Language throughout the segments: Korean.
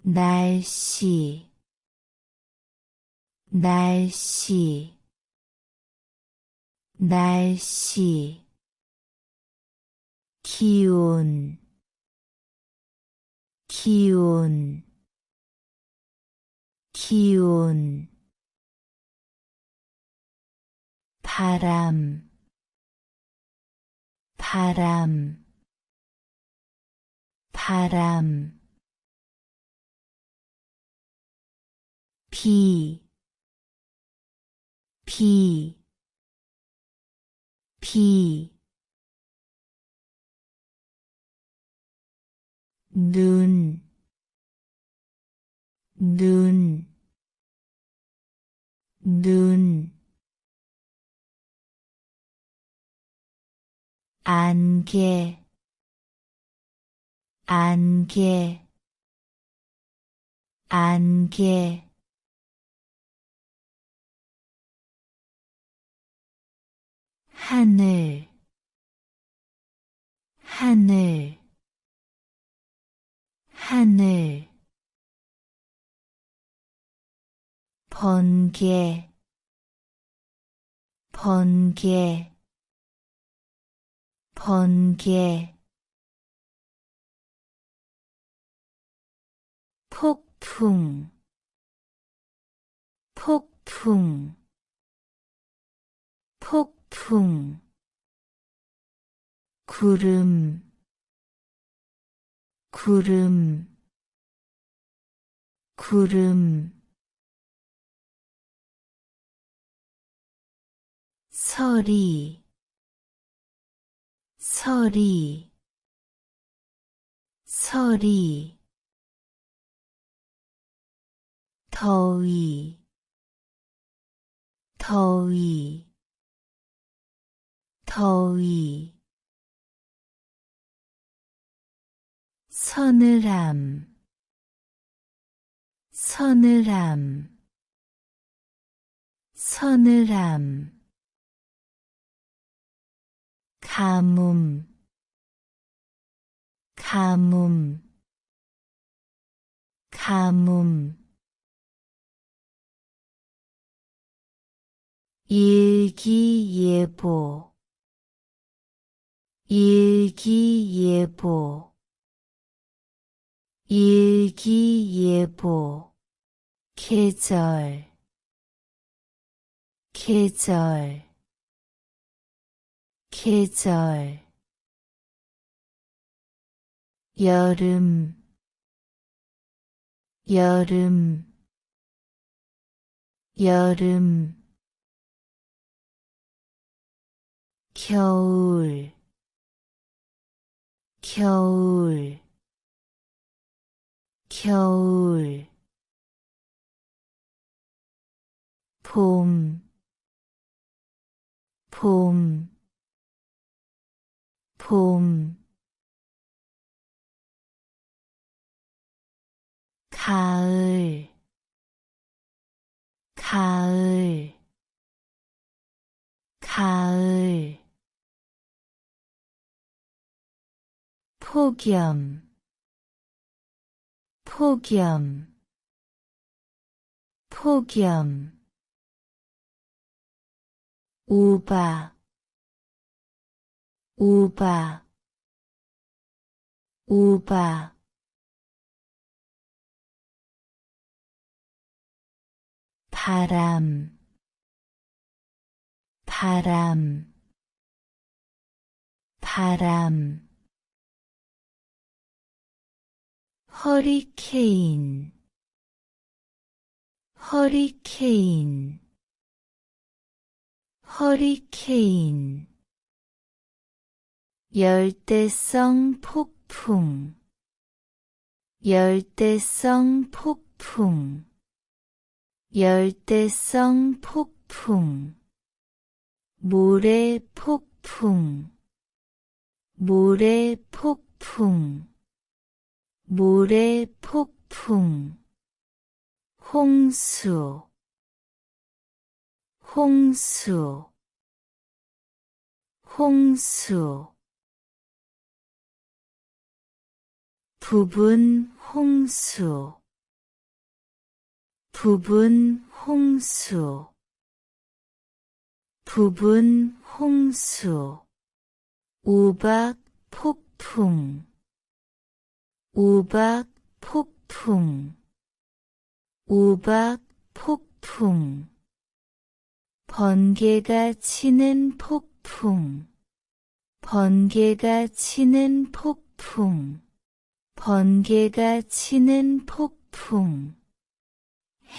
날씨, 날씨, 날씨, 기온, 기온, 기온, 바람, 바람, 바람, 비, 비, 비, 눈, 눈, 눈, 안개, 안개, 안개, 하늘, 하늘, 하늘, 번개, 번개, 번개, 폭풍, 폭풍, 폭풍, 구름, 구름, 구름, 서리, 서리, 서리, 더위, 더위, 더위, 서늘함, 서늘함, 서늘함, 가뭄, 가뭄, 가뭄, 일기예보, 일기예보, 일기예보, 계절, 계절, 계절, 여름, 여름, 여름, 겨울, 겨울, 겨울, 봄, 봄, 봄, 가을, 가을, 가을, 폭염, 폭염, 폭염, 우박, 우박, 우박, 바람, 바람, 바람, 허리케인, 허리케인, 허리케인, 열대성 폭풍, 열대성 폭풍, 열대성 폭풍, 모래 폭풍, 모래 폭풍, 모래 폭풍, 홍수, 홍수, 홍수, 부분 홍수, 부분 홍수 부분 홍수 우박 폭풍 우박 폭풍 우박 폭풍 번개가 치는 폭풍 번개가 치는 폭풍 번개가 치는 폭풍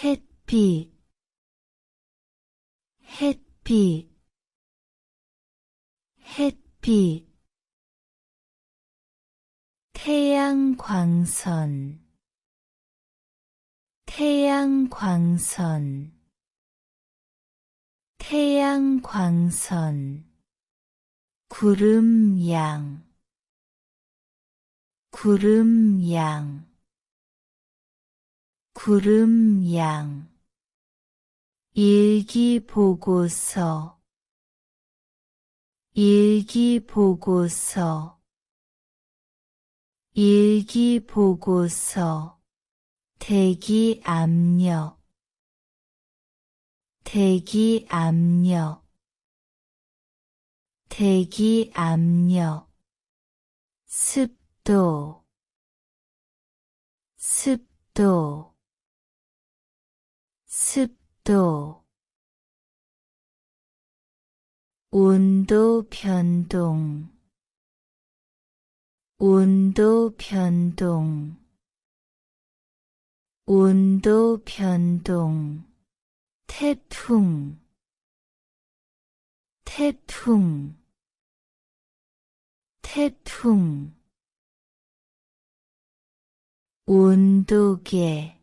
햇빛 햇빛 햇빛 태양광선 태양광선 태양광선 구름양 구름양 구름양 일기보고서 일기보고서 일기보고서 대기압력 대기압력 대기압력 습도 습도 습도 온도 변동 온도 변동 온도 변동 태풍 태풍 태풍 온도계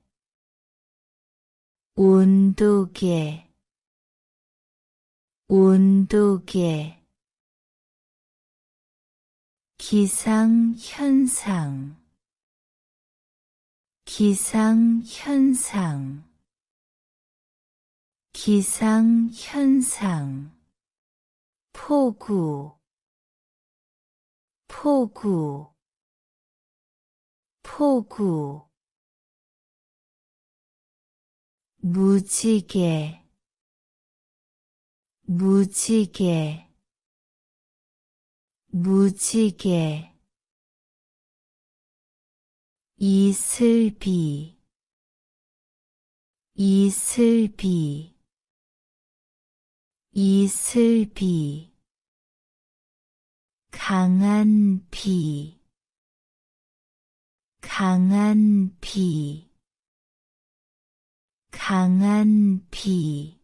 온도계 온도계 기상현상 기상현상 기상현상 폭우 폭우 폭우 무지개 무지개 무지개 이슬비 이슬비 이슬비 강한 비 강한 비 강한 비